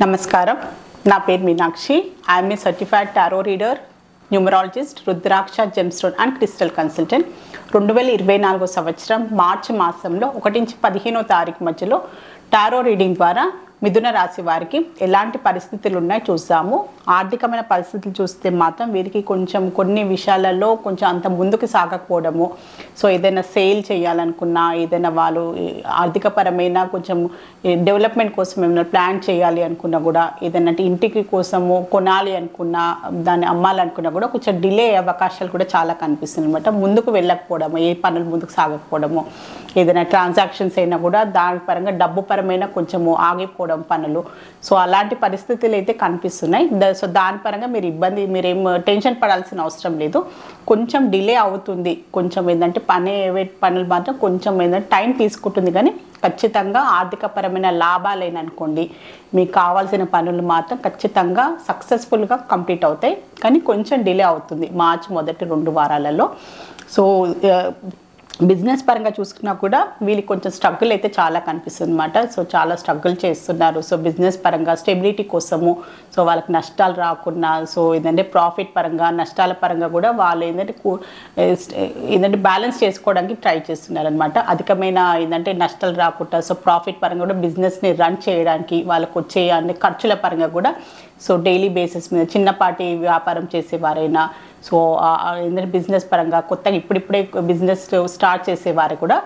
నమస్కారం నా పేరు Meenakshi I am a certified tarot reader numerologist rudraksha gemstone and crystal consultant 2024 సంవత్సరం మార్చి మాసంలో 1 నుంచి 15వ తారీఖు మధ్యలో టారో రీడింగ్ ద్వారా మిథున రాశి వారికి ఎలాంటి పరిస్థితులు ఉన్నాయి చూద్దాము. ఆర్థికమైన పరిస్థితులు చూస్తే మాత్రం వీరికి కొంచెం కొన్ని విషయాలలో కొంచెం అంత ముందుకు సాగకపోవడము, సో ఏదైనా సేల్ చేయాలనుకున్నా, ఏదైనా వాళ్ళు ఆర్థికపరమైన కొంచెం డెవలప్మెంట్ కోసం ఏమైనా ప్లాన్ చేయాలి అనుకున్నా కూడా, ఏదైనా ఇంటికి కోసము కొనాలి అనుకున్నా, దాన్ని అమ్మాలనుకున్నా కూడా కొంచెం డిలే అయ్యే అవకాశాలు కూడా చాలా కనిపిస్తుంది అనమాట. ముందుకు వెళ్ళకపోవడము, ఏ పనులు ముందుకు సాగకపోవడము, ఏదైనా ట్రాన్సాక్షన్స్ అయినా కూడా దాని పరంగా డబ్బు పరమైన కొంచెము ఆగిపోవడం పనులు, సో అలాంటి పరిస్థితులు అయితే కనిపిస్తున్నాయి. సో దాని పరంగా మీరేం టెన్షన్ పడాల్సిన అవసరం లేదు. కొంచెం డిలే అవుతుంది, కొంచెం ఏంటంటే పనులు మాత్రం కొంచెం ఏంటంటే టైం తీసుకుంటుంది, కానీ ఖచ్చితంగా ఆర్థికపరమైన లాభాలైన అనుకోండి, మీకు కావాల్సిన పనులు మాత్రం ఖచ్చితంగా సక్సెస్ఫుల్గా కంప్లీట్ అవుతాయి, కానీ కొంచెం డిలే అవుతుంది మార్చి మొదటి 2 వారాలలో. సో బిజినెస్ పరంగా చూసుకున్నా కూడా వీళ్ళకి కొంచెం స్ట్రగుల్ అయితే చాలా కనిపిస్తుంది అనమాట. సో చాలా స్ట్రగుల్ చేస్తున్నారు. సో బిజినెస్ పరంగా స్టెబిలిటీ కోసము, సో వాళ్ళకి నష్టాలు రాకుండా, సో ఏంటంటే ప్రాఫిట్ పరంగా నష్టాల పరంగా కూడా వాళ్ళు ఏంటంటే బ్యాలెన్స్ చేసుకోవడానికి ట్రై చేస్తున్నారు అనమాట. అధికమైన ఏంటంటే నష్టాలు రాకుండా, సో ప్రాఫిట్ పరంగా కూడా బిజినెస్ని రన్ చేయడానికి వాళ్ళకు వచ్చే అన్ని ఖర్చుల పరంగా కూడా, సో డైలీ బేసిస్ మీద చిన్నపాటి వ్యాపారం చేసేవారైనా, సో ఏంటంటే బిజినెస్ పరంగా కొత్తగా ఇప్పుడిప్పుడే బిజినెస్ స్టార్ట్ చేసేవారు కూడా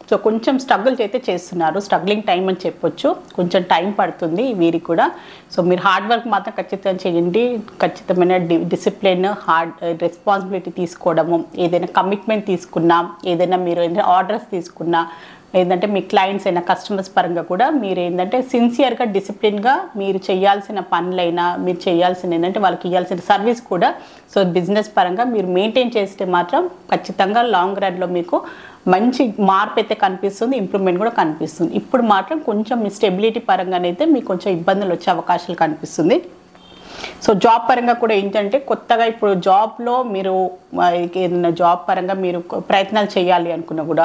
సో కొంచెం స్ట్రగుల్ అయితే చేస్తున్నారు. స్ట్రగ్లింగ్ టైం అని చెప్పొచ్చు, కొంచెం టైం పడుతుంది వీరికి కూడా. సో మీరు హార్డ్ వర్క్ మాత్రం ఖచ్చితంగా చేయండి. ఖచ్చితమైన డిసిప్లిన్, రెస్పాన్సిబిలిటీ తీసుకోవడము, ఏదైనా కమిట్మెంట్ తీసుకున్నా, ఏదైనా మీరు ఏదైనా ఆర్డర్స్ తీసుకున్నా, ఏంటంటే మీ క్లయింట్స్ అయినా కస్టమర్స్ పరంగా కూడా మీరు ఏంటంటే సిన్సియర్గా డిసిప్లిన్గా మీరు చేయాల్సిన పనులైనా, మీరు చేయాల్సిన ఏంటంటే వాళ్ళకి ఇవ్వాల్సిన సర్వీస్ కూడా సో బిజినెస్ పరంగా మీరు మెయింటైన్ చేస్తే మాత్రం ఖచ్చితంగా లాంగ్ రన్లో మీకు మంచి మార్పు అయితే కనిపిస్తుంది, ఇంప్రూవ్మెంట్ కూడా కనిపిస్తుంది. ఇప్పుడు మాత్రం కొంచెం మీ స్టెబిలిటీ పరంగానైతే మీకు కొంచెం ఇబ్బందులు వచ్చే అవకాశాలు కనిపిస్తుంది. సో జాబ్ పరంగా కూడా ఏంటంటే కొత్తగా ఇప్పుడు జాబ్లో మీరు ఏదైనా జాబ్ పరంగా మీరు ప్రయత్నాలు చేయాలి అనుకున్నా కూడా,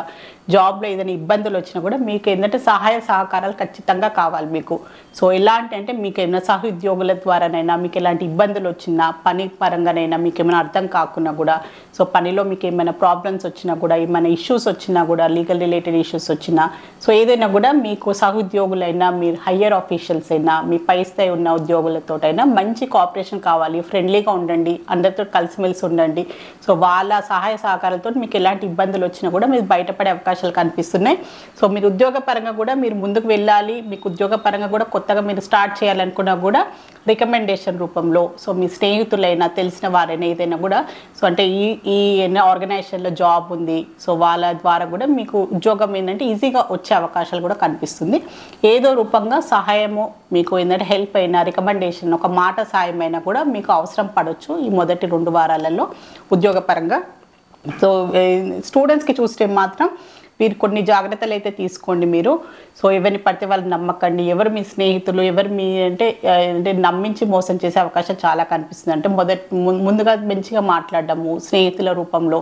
జాబ్లో ఏదైనా ఇబ్బందులు వచ్చినా కూడా మీకు ఏంటంటే సహాయ సహకారాలు ఖచ్చితంగా కావాలి మీకు. సో ఎలాంటి అంటే మీకు ఏమైనా సహోద్యోగుల ద్వారానైనా మీకు ఎలాంటి ఇబ్బందులు వచ్చినా, పని పరంగానైనా మీకు ఏమైనా అర్థం కాకున్నా కూడా, సో పనిలో మీకు ఏమైనా ప్రాబ్లమ్స్ వచ్చినా కూడా, ఏమైనా ఇష్యూస్ వచ్చినా కూడా, లీగల్ రిలేటెడ్ ఇష్యూస్ వచ్చినా, సో ఏదైనా కూడా మీకు సహోద్యోగులైనా, మీరు హయ్యర్ ఆఫీషియల్స్ అయినా, మీ పై స్థాయి ఉన్న ఉద్యోగులతోటైనా మంచి కోఆపరేషన్ కావాలి. ఫ్రెండ్లీగా ఉండండి, అందరితో కలిసిమెలిసి ఉండండి. సో వాళ్ళ సహాయ సహకారాలతో మీకు ఎలాంటి ఇబ్బందులు వచ్చినా కూడా మీరు బయటపడే అవకాశాలు కనిపిస్తున్నాయి. సో మీరు ఉద్యోగ పరంగా కూడా మీరు ముందుకు వెళ్ళాలి, మీకు ఉద్యోగ పరంగా కూడా కొత్తగా మీరు స్టార్ట్ చేయాలనుకున్నా కూడా రికమెండేషన్ రూపంలో, సో మీ స్నేహితులైనా తెలిసిన వారైనా ఏదైనా కూడా, సో అంటే ఈ ఆర్గనైజేషన్లో జాబ్ ఉంది, సో వాళ్ళ ద్వారా కూడా మీకు ఉద్యోగం ఏంటంటే ఈజీగా వచ్చే అవకాశాలు కూడా కనిపిస్తుంది. ఏదో రూపంగా సహాయము మీకు ఏంటంటే హెల్ప్ అయినా, రికమెండేషన్, ఒక మాట సాయం అయినా కూడా మీకు అవసరం పడవచ్చు ఈ మొదటి 2 వారాలలో ఉద్యోగపరంగా. సో స్టూడెంట్స్కి చూస్తే మాత్రం మీరు కొన్ని జాగ్రత్తలు అయితే తీసుకోండి మీరు. సో ఎవరిని పడితే వాళ్ళు నమ్మకండి. ఎవరు మీ స్నేహితులు, ఎవరు మీ అంటే నమ్మించి మోసం చేసే అవకాశం చాలా కనిపిస్తుంది. అంటే ముందుగా మంచిగా మాట్లాడడము స్నేహితుల రూపంలో,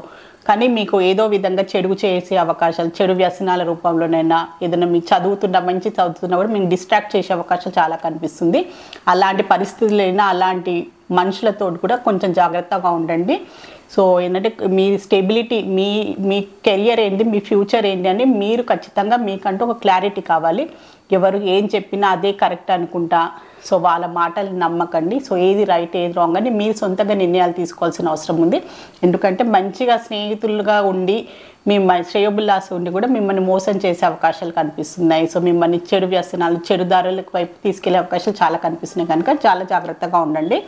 కానీ మీకు ఏదో విధంగా చెడు చేసే అవకాశాలు, చెడు వ్యసనాల రూపంలోనైనా, ఏదైనా మీకు మంచి చదువుతున్నా కూడా మీకు డిస్ట్రాక్ట్ చేసే అవకాశం చాలా కనిపిస్తుంది. అలాంటి పరిస్థితులైనా, అలాంటి మనుషులతో కూడా కొంచెం జాగ్రత్తగా ఉండండి. సో ఏంటంటే మీ స్టెబిలిటీ, మీ కెరియర్ ఏంటి, మీ ఫ్యూచర్ ఏంటి అని మీరు ఖచ్చితంగా మీకంటూ ఒక క్లారిటీ కావాలి. ఎవరు ఏం చెప్పినా అదే కరెక్ట్ అనుకుంటా, సో వాళ్ళ మాటలు నమ్మకండి. సో ఏది రైట్, ఏది రాంగ్ అని మీరు సొంతంగా నిర్ణయాలు తీసుకోవాల్సిన అవసరం ఉంది. ఎందుకంటే మంచిగా స్నేహితులుగా ఉండి మీ శ్రేయోభిలాష ఉండి కూడా మిమ్మల్ని మోసం చేసే అవకాశాలు కనిపిస్తున్నాయి. సో మిమ్మల్ని చెడు వ్యసనాలు, చెడు దారులకు వైపు తీసుకెళ్లే అవకాశాలు చాలా కనిపిస్తున్నాయి, కనుక చాలా జాగ్రత్తగా ఉండండి.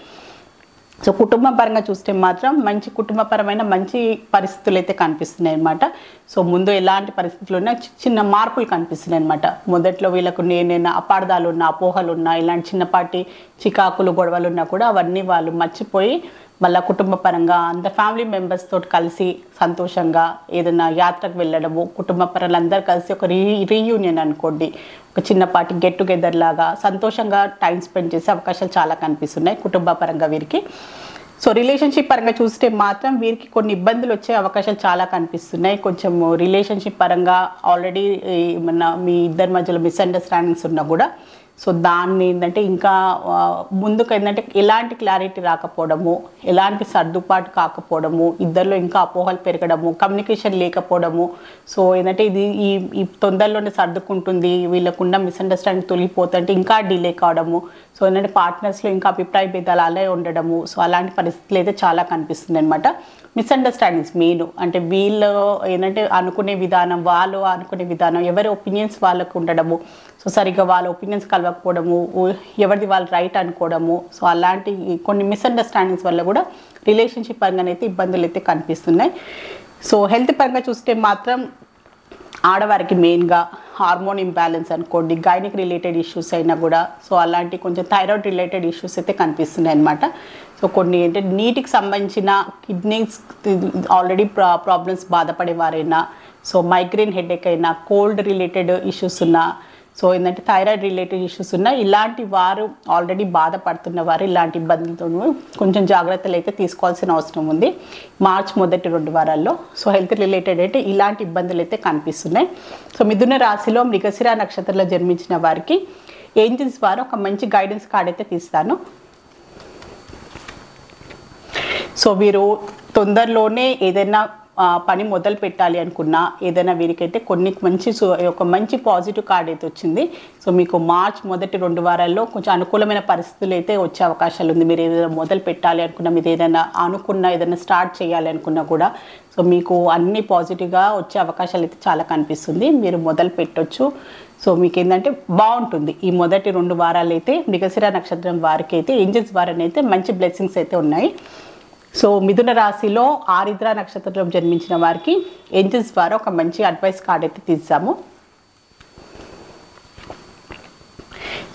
సో కుటుంబ పరంగా చూస్తే మాత్రం మంచి కుటుంబపరమైన మంచి పరిస్థితులు అయితే కనిపిస్తున్నాయి అన్నమాట. సో ముందు ఎలాంటి పరిస్థితులు ఉన్నా చిన్న మార్పులు కనిపిస్తున్నాయి అనమాట. మొదట్లో వీళ్ళకు నేనైనా అపార్థాలు ఉన్నా, అపోహలు ఉన్నా, ఇలాంటి చిన్నపాటి చికాకులు, గొడవలు ఉన్నా కూడా అవన్నీ వాళ్ళు మర్చిపోయి మళ్ళీ కుటుంబ పరంగా అంత ఫ్యామిలీ మెంబర్స్ తోటి కలిసి సంతోషంగా ఏదైనా యాత్రకు వెళ్ళడము, కుటుంబ పరంగా అందరూ కలిసి ఒక రీయూనియన్ అనుకోండి, ఒక చిన్నపాటి గెట్ టుగెదర్ లాగా సంతోషంగా టైం స్పెండ్ చేసే అవకాశాలు చాలా కనిపిస్తున్నాయి కుటుంబ పరంగా వీరికి. సో రిలేషన్షిప్ పరంగా చూస్తే మాత్రం వీరికి కొన్ని ఇబ్బందులు వచ్చే అవకాశాలు చాలా కనిపిస్తున్నాయి. కొంచెం రిలేషన్షిప్ పరంగా ఆల్రెడీ మీ ఇద్దరి మధ్యలో మిస్అండర్స్టాండింగ్స్ ఉన్నా కూడా సో దాన్ని ఏంటంటే ఇంకా ముందుకు ఏంటంటే ఎలాంటి క్లారిటీ రాకపోవడము, ఎలాంటి సర్దుబాటు కాకపోవడము, ఇద్దరిలో ఇంకా అపోహలు పెరగడము, కమ్యూనికేషన్ లేకపోవడము. సో ఏంటంటే ఇది ఈ తొందరలోనే సర్దుకుంటుంది, వీళ్ళకున్న మిస్అండర్స్టాండింగ్ తొలగిపోతుంటే ఇంకా డిలే కావడము. సో ఏంటంటే పార్ట్నర్స్లో ఇంకా అభిప్రాయ భేదాలు అలా ఉండడము. సో అలాంటి పరిస్థితులు అయితే చాలా కనిపిస్తుంది అనమాట. మిస్అండర్స్టాండింగ్స్ మెయిన్ అంటే వీళ్ళు ఏంటంటే అనుకునే విధానం, వాళ్ళు అనుకునే విధానం, ఎవరి ఒపీనియన్స్ వాళ్ళకు ఉండడము. సో సరిగ్గా వాళ్ళ ఒపీనియన్స్ కలవకపోవడము, ఎవరిది వాళ్ళు రైట్ అనుకోవడము. సో అలాంటి కొన్ని మిస్అండర్స్టాండింగ్స్ వల్ల కూడా రిలేషన్షిప్ పరంగానైతే ఇబ్బందులు అయితే కనిపిస్తున్నాయి. సో హెల్త్ పరంగా చూస్తే మాత్రం ఆడవారికి మెయిన్గా హార్మోన్ ఇంబ్యాలెన్స్ అనుకోండి, గైనిక్ రిలేటెడ్ ఇష్యూస్ అయినా కూడా, సో అలాంటి కొంచెం థైరాయిడ్ రిలేటెడ్ ఇష్యూస్ అయితే కనిపిస్తున్నాయి అనమాట. సో కొన్ని ఏంటంటే నీటికి సంబంధించిన కిడ్నీస్ ఆల్రెడీ ప్రాబ్లమ్స్ బాధపడేవారైనా, సో మైగ్రేన్ హెడేక్ అయినా, కోల్డ్ రిలేటెడ్ ఇష్యూస్ ఉన్నా, సో ఏంటంటే థైరాయిడ్ రిలేటెడ్ ఇష్యూస్ ఉన్నా, ఇలాంటి వారు ఆల్రెడీ బాధపడుతున్న వారు ఇలాంటి ఇబ్బందులతో కొంచెం జాగ్రత్తలు అయితే తీసుకోవాల్సిన అవసరం ఉంది మార్చి మొదటి 2 వారాల్లో. సో హెల్త్ రిలేటెడ్ అయితే ఇలాంటి ఇబ్బందులు అయితే కనిపిస్తున్నాయి. సో మిథున రాశిలో మృగశిర నక్షత్రంలో జన్మించిన వారికి ఏంజల్స్ వారు ఒక మంచి గైడెన్స్ కార్డ్ అయితే తీస్తాను. సో వీరు తొందరలోనే ఏదైనా పని మొదలు పెట్టాలి అనుకున్నా, ఏదైనా వీరికైతే ఒక మంచి పాజిటివ్ కార్డ్ అయితే వచ్చింది. సో మీకు మార్చ్ మొదటి 2 వారాల్లో కొంచెం అనుకూలమైన పరిస్థితులు అయితే వచ్చే అవకాశాలు ఉంది. మీరు ఏదైనా మొదలు పెట్టాలి అనుకున్నా, మీరు ఏదైనా స్టార్ట్ చేయాలి అనుకున్నా కూడా సో మీకు అన్ని పాజిటివ్గా వచ్చే అవకాశాలు అయితే చాలా కనిపిస్తుంది. మీరు మొదలు పెట్టొచ్చు. సో మీకు ఏంటంటే బాగుంటుంది. ఈ మొదటి 2 వారాలు అయితే మృగశిర నక్షత్రం వారికి అయితే ఏంజల్స్ వారిని అయితే మంచి బ్లెస్సింగ్స్ అయితే ఉన్నాయి. సో మిథున రాశిలో ఆరిద్ర నక్షత్రంలో జన్మించిన వారికి ఏంజల్స్ వారు ఒక మంచి అడ్వైస్ కార్డ్ అయితే తీసాము.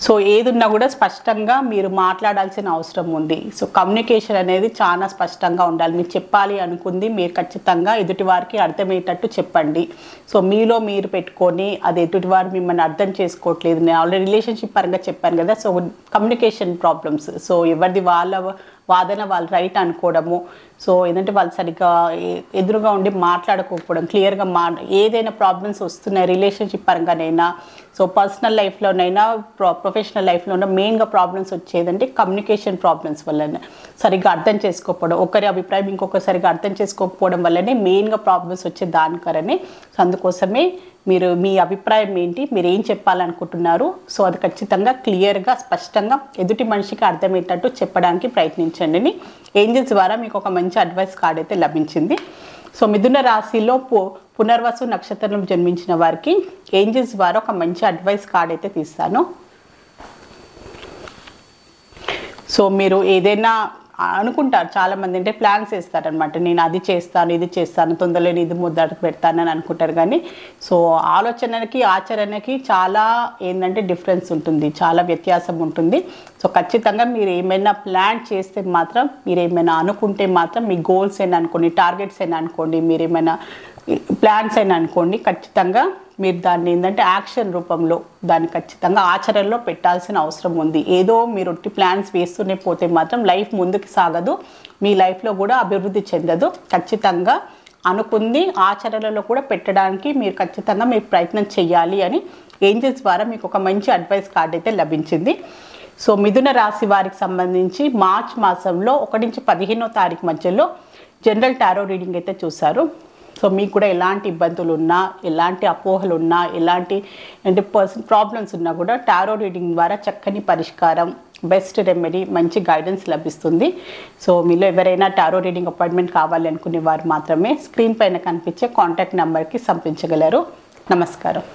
సో ఏదున్నా కూడా స్పష్టంగా మీరు మాట్లాడాల్సిన అవసరం ఉంది. సో కమ్యూనికేషన్ అనేది చాలా స్పష్టంగా ఉండాలి. మీరు చెప్పాలి అనుకుంది మీరు ఖచ్చితంగా ఎదుటివారికి అర్థమయ్యేటట్టు చెప్పండి. సో మీలో మీరు పెట్టుకొని అది ఎదుటివారు మిమ్మల్ని అర్థం చేసుకోవట్లేదు. నేను ఆల్రెడీ రిలేషన్షిప్ పరంగా చెప్పాను కదా. సో కమ్యూనికేషన్ ప్రాబ్లమ్స్, సో ఎవరిది వాళ్ళ వాదన వాళ్ళు రైట్ అనుకోవడము. సో ఏంటంటే వాళ్ళు సరిగ్గా ఎదురుగా ఉండి మాట్లాడుకోకపోవడం, క్లియర్గా ఏదైనా ప్రాబ్లమ్స్ వస్తున్నాయి రిలేషన్షిప్ పరంగానైనా, సో పర్సనల్ లైఫ్లోనైనా ప్రొఫెషనల్ లైఫ్లోనైనా మెయిన్గా ప్రాబ్లమ్స్ వచ్చేదంటే కమ్యూనికేషన్ ప్రాబ్లమ్స్ వల్లనే, సరిగ్గా అర్థం చేసుకోకపోవడం, ఒకరి అభిప్రాయం ఇంకొకరు సరిగ్గా అర్థం చేసుకోకపోవడం వల్లనే మెయిన్గా ప్రాబ్లమ్స్ వచ్చే దానికరనే. సో అందుకోసమే మీరు మీ అభిప్రాయం ఏంటి, మీరు ఏం చెప్పాలనుకుంటున్నారు, సో అది ఖచ్చితంగా క్లియర్గా స్పష్టంగా ఎదుటి మనిషికి అర్థమయ్యేటట్టు చెప్పడానికి ప్రయత్నించండి. ఏంజల్స్ ద్వారా మీకు ఒక మంచి అడ్వైస్ కార్డ్ అయితే లభించింది. సో మిథున రాశిలో పునర్వసు నక్షత్రం జన్మించిన వారికి ఏంజల్స్ ద్వారా ఒక మంచి అడ్వైస్ కార్డ్ అయితే తీస్తాను. సో మీరు ఏదైనా అనుకుంటారు చాలామంది, అంటే ప్లాన్స్ వేస్తారనమాట. నేను అది చేస్తాను, ఇది చేస్తాను, తొందరలో ఇది మొదలు పెడతానని అనుకుంటారు. కానీ సో ఆలోచనకి ఆచరణకి చాలా ఏంటంటే డిఫరెన్స్ ఉంటుంది, చాలా వ్యత్యాసం ఉంటుంది. సో ఖచ్చితంగా మీరు ఏమైనా ప్లాన్ చేస్తే మాత్రం, మీరు ఏమైనా అనుకుంటే మాత్రం, మీ గోల్స్ అయినా అనుకోండి, టార్గెట్స్ అయినా అనుకోండి, మీరు ఏమైనా ప్లాన్స్ అయినా అనుకోండి, ఖచ్చితంగా మీరు దాన్ని ఏంటంటే యాక్షన్ రూపంలో దాన్ని ఖచ్చితంగా ఆచరణలో పెట్టాల్సిన అవసరం ఉంది. ఏదో మీరు ప్లాన్స్ వేస్తూనే పోతే మాత్రం లైఫ్ ముందుకు సాగదు, మీ లైఫ్లో కూడా అభివృద్ధి చెందదు. ఖచ్చితంగా అనుకుంది ఆచరణలో కూడా పెట్టడానికి మీరు ఖచ్చితంగా మీరు ప్రయత్నం చేయాలి అని ఏంజల్స్ ద్వారా మీకు ఒక మంచి అడ్వైస్ కార్డ్ అయితే లభించింది. సో మిథున రాశి వారికి సంబంధించి మార్చ్ మాసంలో 1 నుంచి 15వ తారీఖు మధ్యలో జనరల్ టారో రీడింగ్ అయితే చూశారు. సో మీకు కూడా ఎలాంటి ఇబ్బందులు ఉన్నా, ఎలాంటి అపోహలు ఉన్నా, ఎలాంటి అంటే ప్రాబ్లమ్స్ ఉన్నా కూడా టారో రీడింగ్ ద్వారా చక్కని పరిష్కారం, బెస్ట్ రెమెడీ, మంచి గైడెన్స్ లభిస్తుంది. సో మీలో ఎవరైనా టారో రీడింగ్ అపాయింట్మెంట్ కావాలి అనుకునే వారు మాత్రమే స్క్రీన్ పైన కనిపించే కాంటాక్ట్ నెంబర్కి సంప్రదించగలరు. నమస్కారం.